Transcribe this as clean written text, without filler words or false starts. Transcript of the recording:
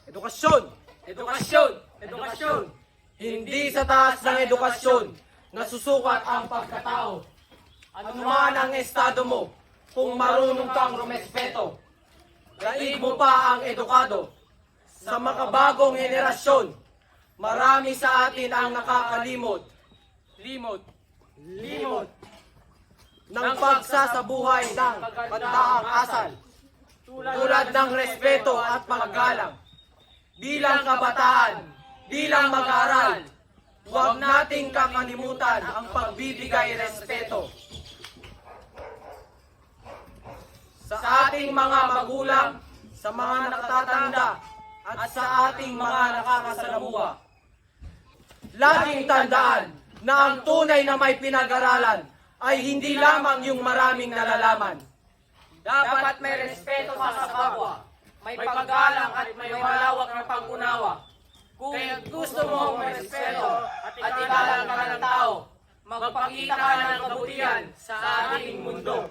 Edukasyon! Edukasyon! Edukasyon! Hindi sa taas ng edukasyon nasusukat ang pagkatao. Anuman ang estado mo, kung marunong kang rumespeto, daig mo pa ang edukado. Sa makabagong henerasyon, marami sa atin ang nakakalimot. Limot ng pagsasabuhay ng pandaang asal, tulad ng respeto at paggalang. Bilang kabataan, bilang mag-aaral, huwag nating kakalimutan ang pagbibigay respeto sa ating mga magulang, sa mga nakatatanda, at sa ating mga nakakasalamuha. Laging tandaan na ang tunay na may pinag-aralan ay hindi lamang yung maraming nalalaman. Dapat may respeto sa kapwa, may paggalang at may malawak na pag-unawa. Kung gusto mo may respeto at igalang ka ng tao, magpakita ka ng kabutihan sa ating mundo.